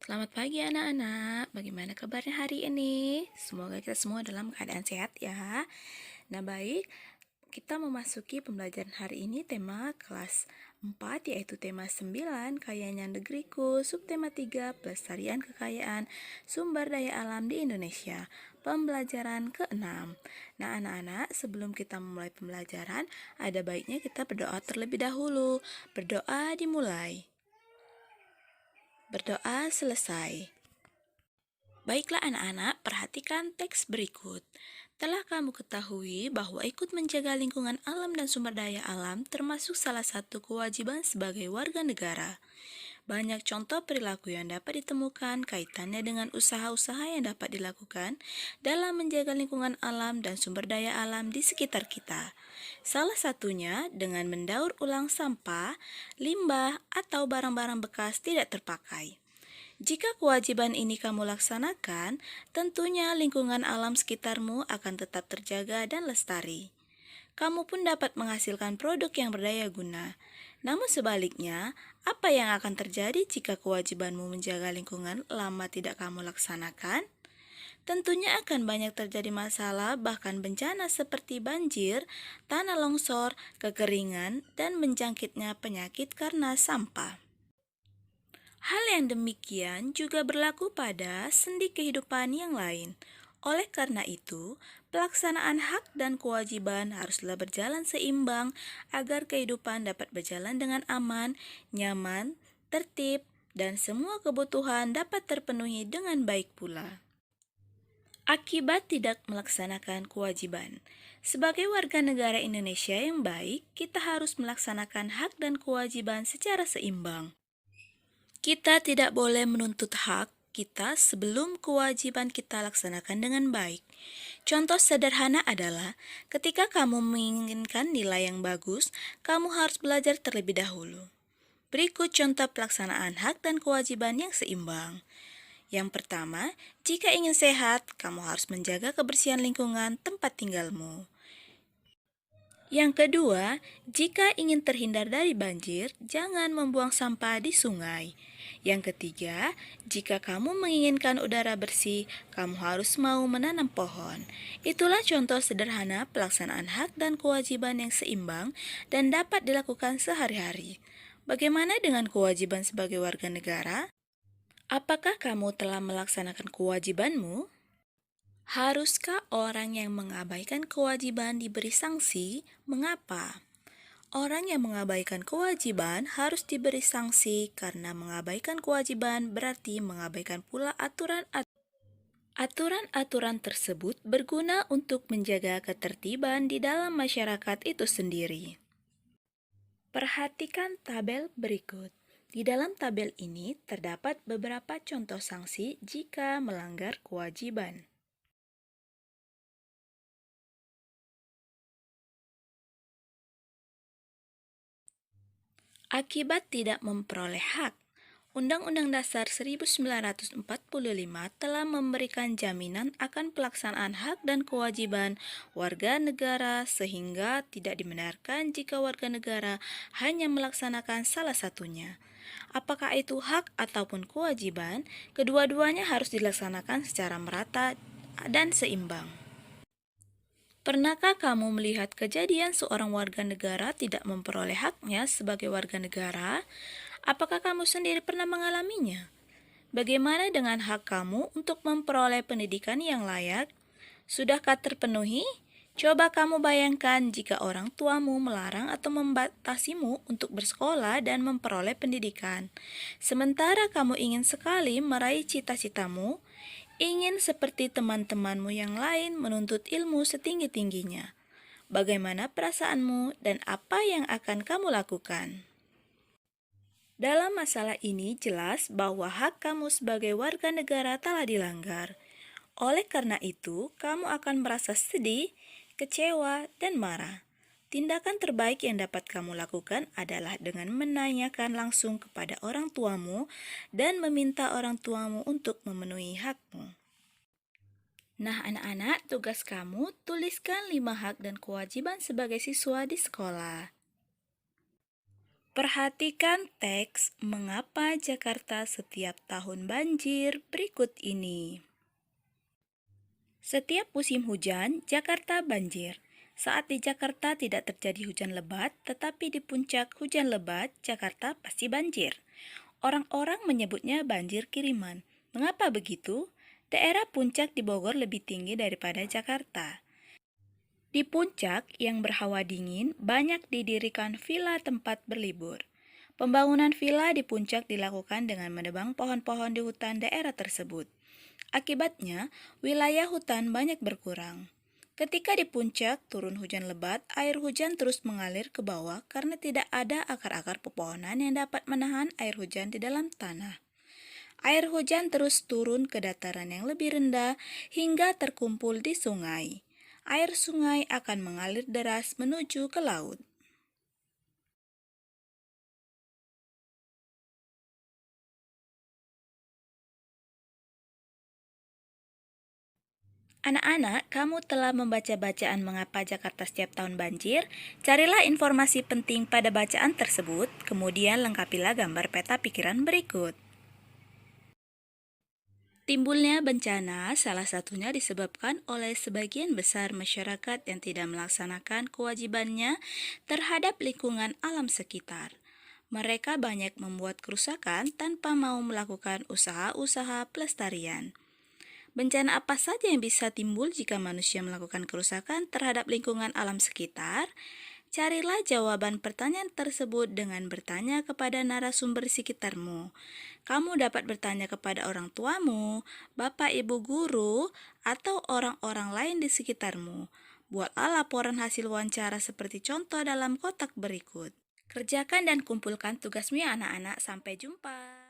Selamat pagi anak-anak, bagaimana kabarnya hari ini? Semoga kita semua dalam keadaan sehat ya. Nah baik, kita memasuki pembelajaran hari ini tema kelas 4 yaitu tema 9 Kayanya Negeriku, subtema 3 Pelestarian Kekayaan Sumber Daya Alam di Indonesia, pembelajaran ke-6. Nah anak-anak, sebelum kita memulai pembelajaran, ada baiknya kita berdoa terlebih dahulu. Berdoa dimulai. Berdoa selesai. Baiklah anak-anak, perhatikan teks berikut. Telah kamu ketahui bahwa ikut menjaga lingkungan alam dan sumber daya alam termasuk salah satu kewajiban sebagai warga negara. Banyak contoh perilaku yang dapat ditemukan kaitannya dengan usaha-usaha yang dapat dilakukan dalam menjaga lingkungan alam dan sumber daya alam di sekitar kita. Salah satunya dengan mendaur ulang sampah, limbah, atau barang-barang bekas tidak terpakai. Jika kewajiban ini kamu laksanakan, tentunya lingkungan alam sekitarmu akan tetap terjaga dan lestari. Kamu pun dapat menghasilkan produk yang berdaya guna. Namun sebaliknya, apa yang akan terjadi jika kewajibanmu menjaga lingkungan lama tidak kamu laksanakan? Tentunya akan banyak terjadi masalah, bahkan bencana seperti banjir, tanah longsor, kekeringan, dan menjangkitnya penyakit karena sampah. Hal yang demikian juga berlaku pada sendi kehidupan yang lain. Oleh karena itu, pelaksanaan hak dan kewajiban haruslah berjalan seimbang agar kehidupan dapat berjalan dengan aman, nyaman, tertib, dan semua kebutuhan dapat terpenuhi dengan baik pula. Akibat tidak melaksanakan kewajiban. Sebagai warga negara Indonesia yang baik, kita harus melaksanakan hak dan kewajiban secara seimbang. Kita tidak boleh menuntut hak kita sebelum kewajiban kita laksanakan dengan baik. Contoh sederhana adalah ketika kamu menginginkan nilai yang bagus, kamu harus belajar terlebih dahulu. Berikut contoh pelaksanaan hak dan kewajiban yang seimbang. Yang pertama, jika ingin sehat, kamu harus menjaga kebersihan lingkungan tempat tinggalmu. Yang kedua, jika ingin terhindar dari banjir, jangan membuang sampah di sungai. Yang ketiga, jika kamu menginginkan udara bersih, kamu harus mau menanam pohon. Itulah contoh sederhana pelaksanaan hak dan kewajiban yang seimbang dan dapat dilakukan sehari-hari. Bagaimana dengan kewajiban sebagai warga negara? Apakah kamu telah melaksanakan kewajibanmu? Haruskah orang yang mengabaikan kewajiban diberi sanksi? Mengapa? Orang yang mengabaikan kewajiban harus diberi sanksi karena mengabaikan kewajiban berarti mengabaikan pula aturan-aturan tersebut berguna untuk menjaga ketertiban di dalam masyarakat itu sendiri. Perhatikan tabel berikut. Di dalam tabel ini terdapat beberapa contoh sanksi jika melanggar kewajiban. Akibat tidak memperoleh hak, Undang-Undang Dasar 1945 telah memberikan jaminan akan pelaksanaan hak dan kewajiban warga negara sehingga tidak dibenarkan jika warga negara hanya melaksanakan salah satunya. Apakah itu hak ataupun kewajiban, kedua-duanya harus dilaksanakan secara merata dan seimbang. Pernahkah kamu melihat kejadian seorang warga negara tidak memperoleh haknya sebagai warga negara? Apakah kamu sendiri pernah mengalaminya? Bagaimana dengan hak kamu untuk memperoleh pendidikan yang layak? Sudahkah terpenuhi? Coba kamu bayangkan jika orang tuamu melarang atau membatasimu untuk bersekolah dan memperoleh pendidikan. Sementara kamu ingin sekali meraih cita-citamu, ingin seperti teman-temanmu yang lain menuntut ilmu setinggi-tingginya. Bagaimana perasaanmu dan apa yang akan kamu lakukan? Dalam masalah ini jelas bahwa hak kamu sebagai warga negara telah dilanggar. Oleh karena itu, kamu akan merasa sedih, kecewa, dan marah. Tindakan terbaik yang dapat kamu lakukan adalah dengan menanyakan langsung kepada orang tuamu dan meminta orang tuamu untuk memenuhi hakmu. Nah, anak-anak, tugas kamu tuliskan 5 hak dan kewajiban sebagai siswa di sekolah. Perhatikan teks mengapa Jakarta setiap tahun banjir berikut ini. Setiap musim hujan, Jakarta banjir. Saat di Jakarta tidak terjadi hujan lebat, tetapi di puncak hujan lebat, Jakarta pasti banjir. Orang-orang menyebutnya banjir kiriman. Mengapa begitu? Daerah puncak di Bogor lebih tinggi daripada Jakarta. Di puncak yang berhawa dingin, banyak didirikan villa tempat berlibur. Pembangunan villa di puncak dilakukan dengan menebang pohon-pohon di hutan daerah tersebut. Akibatnya, wilayah hutan banyak berkurang. Ketika di puncak turun hujan lebat, air hujan terus mengalir ke bawah karena tidak ada akar-akar pepohonan yang dapat menahan air hujan di dalam tanah. Air hujan terus turun ke dataran yang lebih rendah hingga terkumpul di sungai. Air sungai akan mengalir deras menuju ke laut. Anak-anak, kamu telah membaca bacaan mengapa Jakarta setiap tahun banjir? Carilah informasi penting pada bacaan tersebut, kemudian lengkapilah gambar peta pikiran berikut. Timbulnya bencana salah satunya disebabkan oleh sebagian besar masyarakat yang tidak melaksanakan kewajibannya terhadap lingkungan alam sekitar. Mereka banyak membuat kerusakan tanpa mau melakukan usaha-usaha pelestarian. Bencana apa saja yang bisa timbul jika manusia melakukan kerusakan terhadap lingkungan alam sekitar? Carilah jawaban pertanyaan tersebut dengan bertanya kepada narasumber sekitarmu. Kamu dapat bertanya kepada orang tuamu, bapak ibu guru, atau orang-orang lain di sekitarmu. Buatlah laporan hasil wawancara seperti contoh dalam kotak berikut. Kerjakan dan kumpulkan tugasmu ya anak-anak. Sampai jumpa.